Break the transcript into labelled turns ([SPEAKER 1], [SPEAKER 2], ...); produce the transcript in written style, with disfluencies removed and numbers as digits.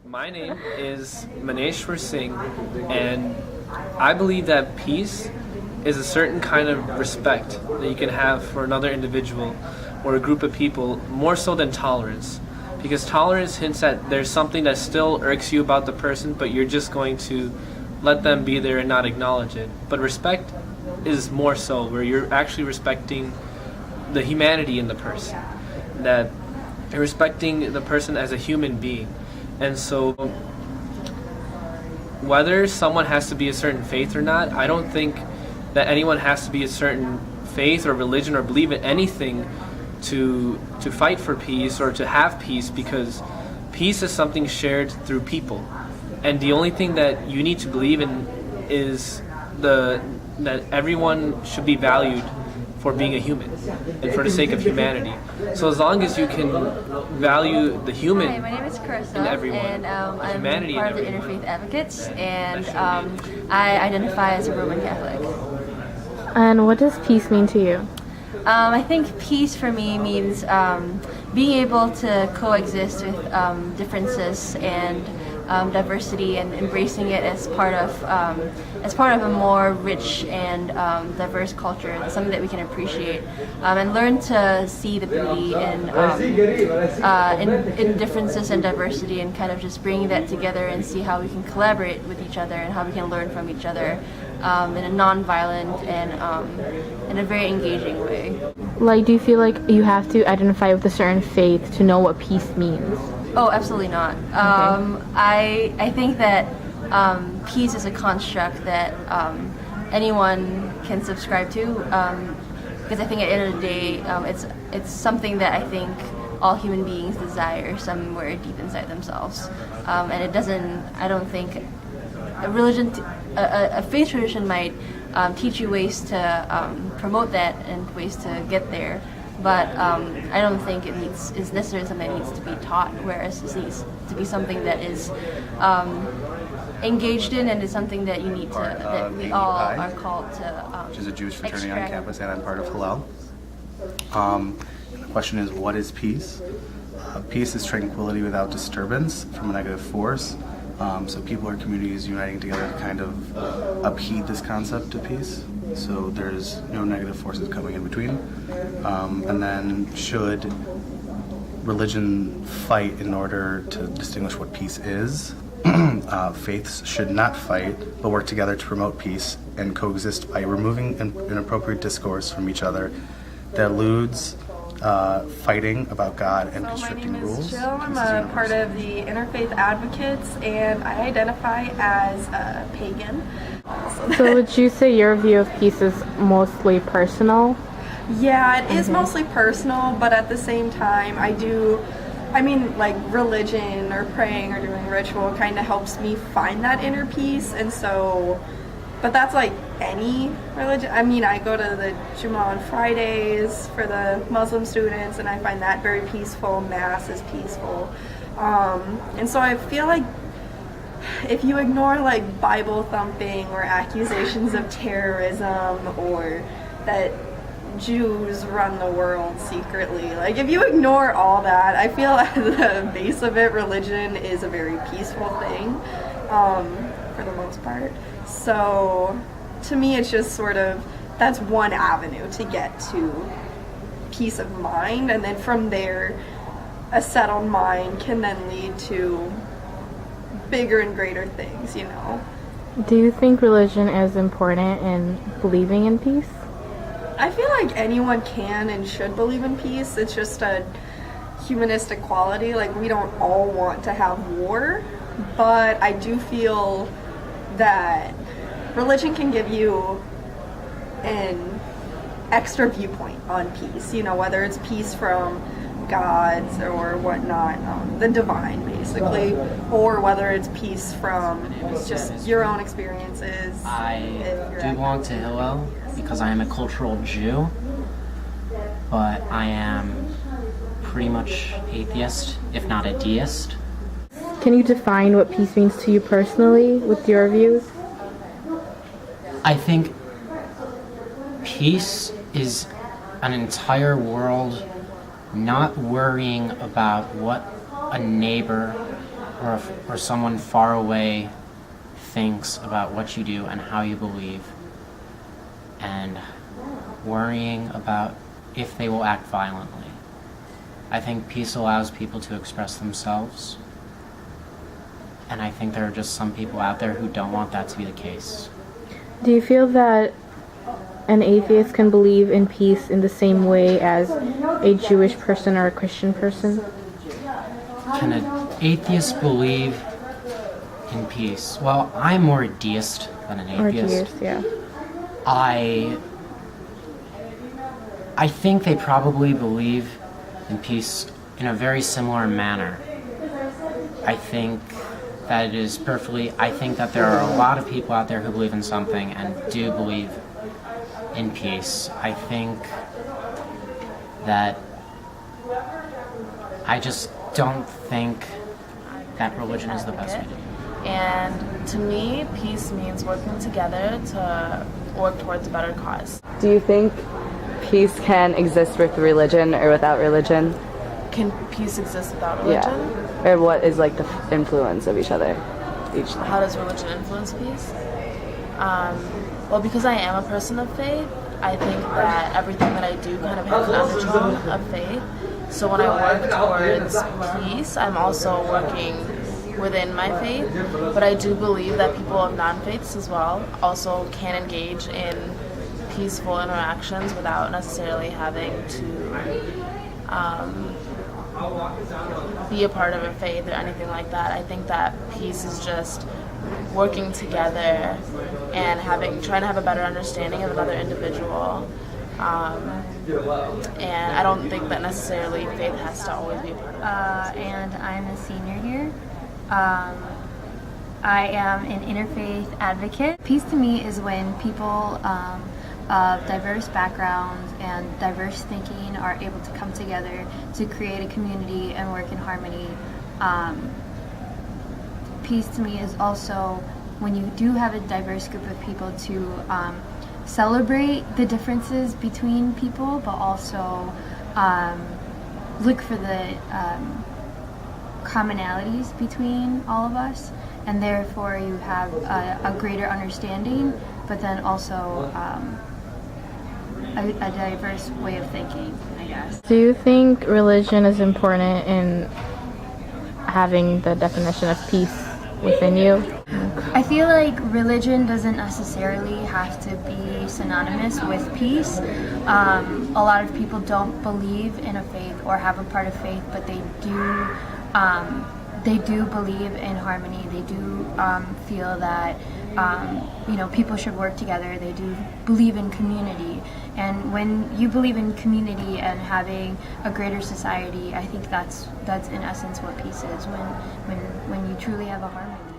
[SPEAKER 1] My name is Maneshwar Singh, and I believe that peace is a certain kind of respect that you can have for another individual or a group of people, more so than tolerance. Because tolerance hints at there's something that still irks you about the person, but you're just going to let them be there and not acknowledge it. But respect is more so, where you're actually respecting the humanity in the person, that you're respecting the person as a human being. And so, whether someone has to be a certain faith or not, I don't think that anyone has to be a certain faith or religion or believe in anything to fight for peace or to have peace, because peace is something shared through people. And the only thing that you need to believe in is that everyone should be valued for being a human and for the sake of humanity. So as long as you can value the human.
[SPEAKER 2] Hi, my name is Carissa,
[SPEAKER 1] in everyone,
[SPEAKER 2] and I'm
[SPEAKER 1] humanity
[SPEAKER 2] part of the Interfaith Advocates, and I identify as a Roman Catholic.
[SPEAKER 3] And what does peace mean to you?
[SPEAKER 2] I think peace for me means being able to coexist with differences and diversity, and embracing it as part of a more rich and diverse culture, something that we can appreciate, and learn to see the beauty in differences and diversity, and kind of just bringing that together and see how we can collaborate with each other and how we can learn from each other in a non-violent and in a very engaging way.
[SPEAKER 3] Like, do you feel like you have to identify with a certain faith to know what peace means?
[SPEAKER 2] Oh, absolutely not. I think that peace is a construct that anyone can subscribe to, because I think at the end of the day, it's something that I think all human beings desire somewhere deep inside themselves, and it doesn't. I don't think a religion, a faith tradition might teach you ways to promote that and ways to get there. But I don't think is necessarily something that needs to be taught, whereas it needs to be something that is engaged in, and is something that you need to, that we all are called to
[SPEAKER 4] which is a Jewish fraternity on
[SPEAKER 2] extract.
[SPEAKER 4] campus, and I'm part of Hillel. The question is, what is peace? Peace is tranquility without disturbance from a negative force. So people or communities uniting together to kind of upheave this concept of peace. So there's no negative forces coming in between. And then, should religion fight in order to distinguish what peace is? Faiths should not fight, but work together to promote peace and coexist by removing inappropriate discourse from each other that eludes fighting about God and constricting rules.
[SPEAKER 5] My name is Jill. I'm a part of the Interfaith Advocates, and I identify as a pagan.
[SPEAKER 3] So would you say your view of peace is mostly personal?
[SPEAKER 5] Yeah, it is mostly personal, but at the same time, like religion or praying or doing ritual kind of helps me find that inner peace, and so, but that's like any religion. I go to the Jummah on Fridays for the Muslim students, and I find that very peaceful. Mass is peaceful. And so I feel like if you ignore like Bible thumping or accusations of terrorism or that Jews run the world secretly, like if you ignore all that, I feel at the base of it, religion is a very peaceful thing, for the most part. So to me, it's just sort of, that's one avenue to get to peace of mind, and then from there, a settled mind can then lead to bigger and greater things, you know.
[SPEAKER 3] Do you think religion is important in believing in peace?
[SPEAKER 5] I feel like anyone can and should believe in peace. It's just a humanistic quality. Like, we don't all want to have war, but I do feel that religion can give you an extra viewpoint on peace, you know, whether it's peace from gods or whatnot, the divine basically, or whether it's peace from just your own experiences.
[SPEAKER 6] I do belong to Hillel because I am a cultural Jew, but I am pretty much atheist, if not a deist.
[SPEAKER 3] Can you define what peace means to you personally with your views?
[SPEAKER 6] I think peace is an entire world not worrying about what a neighbor or someone far away thinks about what you do and how you believe, and worrying about if they will act violently. I think peace allows people to express themselves, and I think there are just some people out there who don't want that to be the case.
[SPEAKER 3] Do you feel that an atheist can believe in peace in the same way as a Jewish person or a Christian person?
[SPEAKER 6] Can an atheist believe in peace? Well, I'm more a deist than an
[SPEAKER 3] Or
[SPEAKER 6] atheist.
[SPEAKER 3] deist, yeah.
[SPEAKER 6] I think they probably believe in peace in a very similar manner. I think that it is I think that there are a lot of people out there who believe in something and do believe in peace. I think that I just don't think that religion is the best way to do it.
[SPEAKER 7] And to me, peace means working together to work towards a better cause.
[SPEAKER 8] Do you think peace can exist with religion or without religion?
[SPEAKER 7] Can peace exist without religion?
[SPEAKER 8] Yeah. Or what is like the influence of each other?
[SPEAKER 7] How does religion influence peace? Well, because I am a person of faith, I think that everything that I do kind of has an undertone of faith. So when I work towards peace, I'm also working within my faith. But I do believe that people of non-faiths as well also can engage in peaceful interactions without necessarily having to be a part of a faith or anything like that. I think that peace is just working together and trying to have a better understanding of another individual. And I don't think that necessarily faith has to always be a part of it.
[SPEAKER 9] And I'm a senior here. I am an interfaith advocate. Peace to me is when people of diverse backgrounds and diverse thinking are able to come together to create a community and work in harmony. Peace to me is also when you do have a diverse group of people to celebrate the differences between people, but also look for the commonalities between all of us, and therefore you have a greater understanding, but then also a diverse way of thinking, I guess.
[SPEAKER 3] Do you think religion is important in having the definition of peace within you?
[SPEAKER 9] I feel like religion doesn't necessarily have to be synonymous with peace. A lot of people don't believe in a faith or have a part of faith, but they do believe in harmony. They do feel that people should work together. They do believe in community. And when you believe in community and having a greater society, I think that's in essence what peace is, when you truly have a harmony.